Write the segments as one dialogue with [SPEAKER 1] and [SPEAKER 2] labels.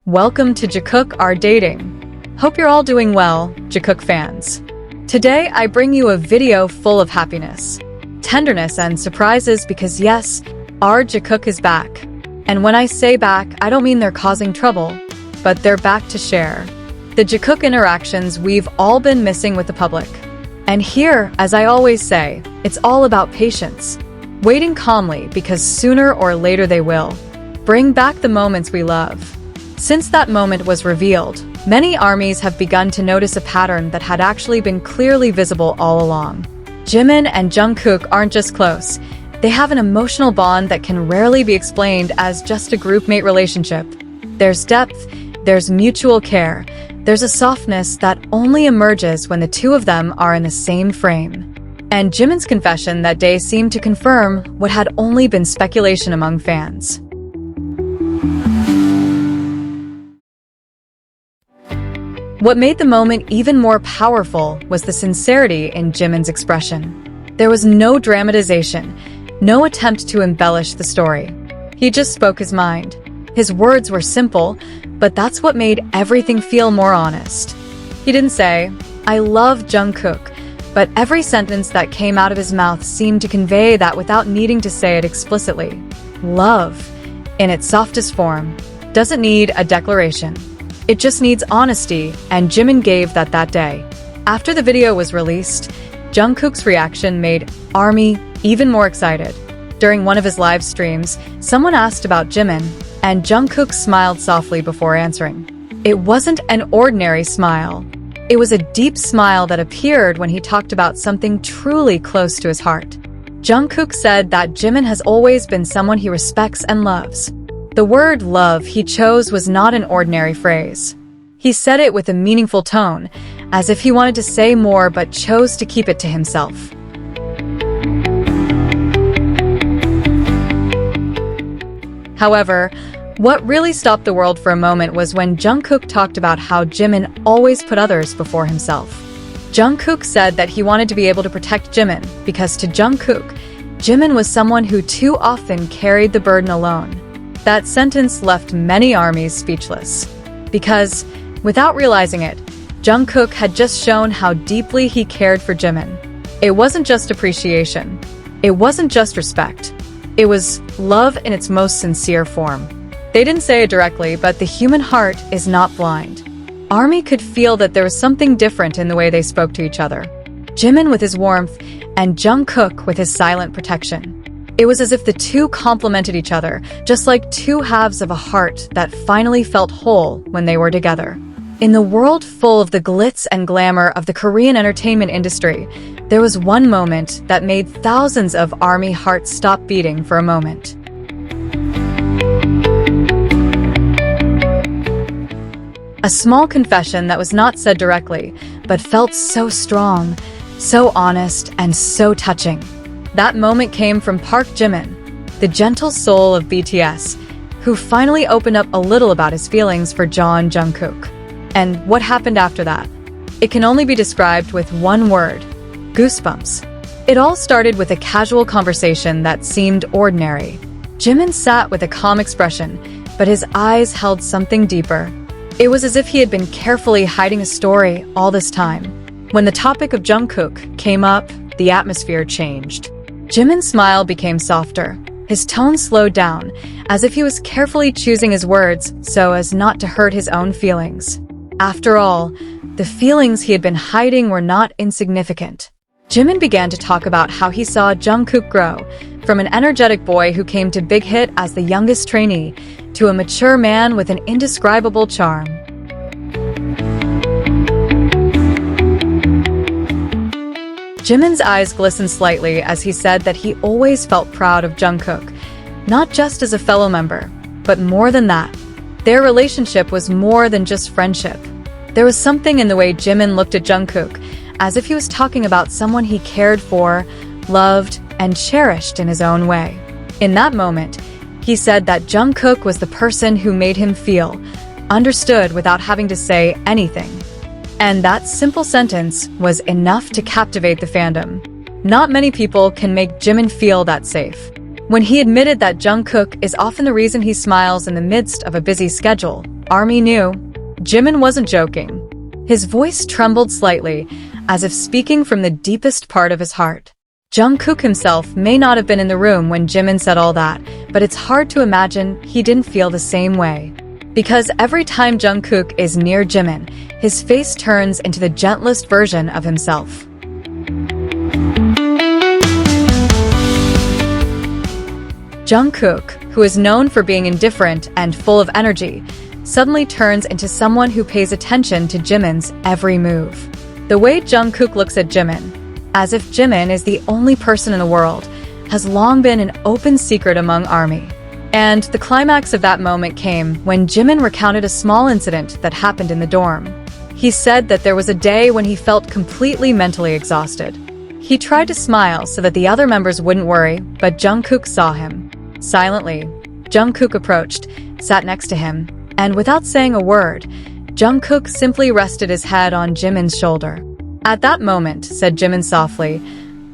[SPEAKER 1] Welcome to Jakook Are Dating. Hope you're all doing well, Jakook fans. Today I bring you a video full of happiness, tenderness, and surprises because yes, our Jakook is back. And when I say back, I don't mean they're causing trouble, but they're back to share the Jakook interactions we've all been missing with the public. And here, as I always say, it's all about patience, waiting calmly because sooner or later they will bring back the moments we love. Since that moment was revealed, many armies have begun to notice a pattern that had actually been clearly visible all along. Jimin and Jungkook aren't just close. They have an emotional bond that can rarely be explained as just a groupmate relationship. There's depth, there's mutual care, there's a softness that only emerges when the two of them are in the same frame. And Jimin's confession that day seemed to confirm what had only been speculation among fans. What made the moment even more powerful was the sincerity in Jimin's expression. There was no dramatization, no attempt to embellish the story. He just spoke his mind. His words were simple, but that's what made everything feel more honest. He didn't say, "I love Jungkook," but every sentence that came out of his mouth seemed to convey that without needing to say it explicitly. Love, in its softest form, doesn't need a declaration. It just needs honesty, and Jimin gave that day. After the video was released, Jungkook's reaction made ARMY even more excited. During one of his live streams, someone asked about Jimin, and Jungkook smiled softly before answering. It wasn't an ordinary smile. It was a deep smile that appeared when he talked about something truly close to his heart. Jungkook said that Jimin has always been someone he respects and loves. The word love he chose was not an ordinary phrase. He said it with a meaningful tone, as if he wanted to say more but chose to keep it to himself. However, what really stopped the world for a moment was when Jungkook talked about how Jimin always put others before himself. Jungkook said that he wanted to be able to protect Jimin because to Jungkook, Jimin was someone who too often carried the burden alone. That sentence left many armies speechless. Because, without realizing it, Jungkook had just shown how deeply he cared for Jimin. It wasn't just appreciation. It wasn't just respect. It was love in its most sincere form. They didn't say it directly, but the human heart is not blind. ARMY could feel that there was something different in the way they spoke to each other. Jimin with his warmth, and Jungkook with his silent protection. It was as if the two complemented each other, just like two halves of a heart that finally felt whole when they were together. In the world full of the glitz and glamour of the Korean entertainment industry, there was one moment that made thousands of ARMY hearts stop beating for a moment. A small confession that was not said directly, but felt so strong, so honest, and so touching. That moment came from Park Jimin, the gentle soul of BTS, who finally opened up a little about his feelings for Jungkook. And what happened after that? It can only be described with one word: goosebumps. It all started with a casual conversation that seemed ordinary. Jimin sat with a calm expression, but his eyes held something deeper. It was as if he had been carefully hiding a story all this time. When the topic of Jungkook came up, the atmosphere changed. Jimin's smile became softer. His tone slowed down, as if he was carefully choosing his words so as not to hurt his own feelings. After all, the feelings he had been hiding were not insignificant. Jimin began to talk about how he saw Jungkook grow, from an energetic boy who came to Big Hit as the youngest trainee, to a mature man with an indescribable charm. Jimin's eyes glistened slightly as he said that he always felt proud of Jungkook, not just as a fellow member, but more than that. Their relationship was more than just friendship. There was something in the way Jimin looked at Jungkook, as if he was talking about someone he cared for, loved, and cherished in his own way. In that moment, he said that Jungkook was the person who made him feel understood without having to say anything. And that simple sentence was enough to captivate the fandom. Not many people can make Jimin feel that safe. When he admitted that Jungkook is often the reason he smiles in the midst of a busy schedule, Army knew. Jimin wasn't joking. His voice trembled slightly, as if speaking from the deepest part of his heart. Jungkook himself may not have been in the room when Jimin said all that, but it's hard to imagine he didn't feel the same way. Because every time Jungkook is near Jimin, his face turns into the gentlest version of himself. Jungkook, who is known for being indifferent and full of energy, suddenly turns into someone who pays attention to Jimin's every move. The way Jungkook looks at Jimin, as if Jimin is the only person in the world, has long been an open secret among ARMY. And the climax of that moment came when Jimin recounted a small incident that happened in the dorm. He said that there was a day when he felt completely mentally exhausted. He tried to smile so that the other members wouldn't worry, but Jungkook saw him. Silently, Jungkook approached, sat next to him, and without saying a word, Jungkook simply rested his head on Jimin's shoulder. At that moment, said Jimin softly,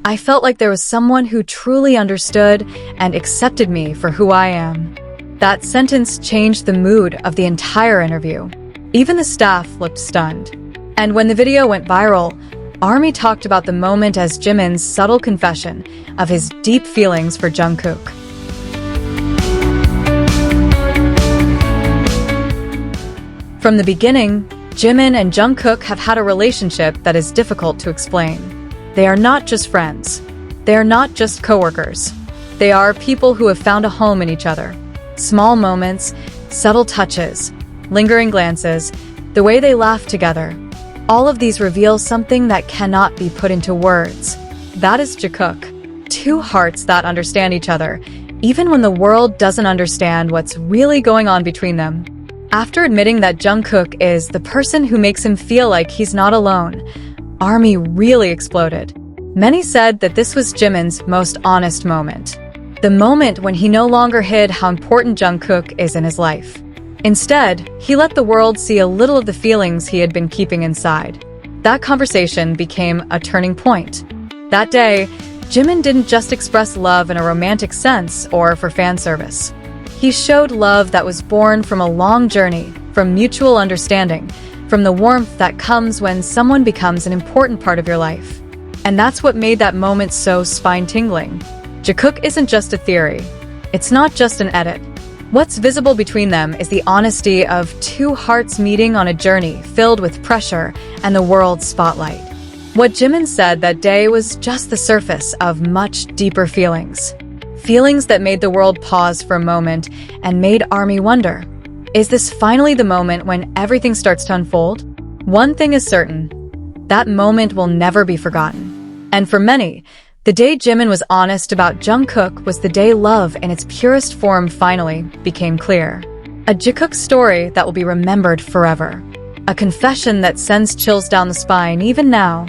[SPEAKER 1] I felt like there was someone who truly understood and accepted me for who I am. That sentence changed the mood of the entire interview. Even the staff looked stunned. And when the video went viral, ARMY talked about the moment as Jimin's subtle confession of his deep feelings for Jungkook. From the beginning, Jimin and Jungkook have had a relationship that is difficult to explain. They are not just friends. They are not just coworkers. They are people who have found a home in each other. Small moments, subtle touches, lingering glances, the way they laugh together. All of these reveal something that cannot be put into words. That is Jakook. Two hearts that understand each other, even when the world doesn't understand what's really going on between them. After admitting that Jungkook is the person who makes him feel like he's not alone, ARMY really exploded. Many said that this was Jimin's most honest moment. The moment when he no longer hid how important Jungkook is in his life. Instead, he let the world see a little of the feelings he had been keeping inside. That conversation became a turning point. That day, Jimin didn't just express love in a romantic sense or for fan service. He showed love that was born from a long journey, from mutual understanding, from the warmth that comes when someone becomes an important part of your life. And that's what made that moment so spine-tingling. Jakook isn't just a theory. It's not just an edit. What's visible between them is the honesty of two hearts meeting on a journey filled with pressure and the world's spotlight. What Jimin said that day was just the surface of much deeper feelings. Feelings that made the world pause for a moment and made ARMY wonder, is this finally the moment when everything starts to unfold? One thing is certain, that moment will never be forgotten. And for many, the day Jimin was honest about Jungkook was the day love in its purest form finally became clear. A Jakook story that will be remembered forever. A confession that sends chills down the spine even now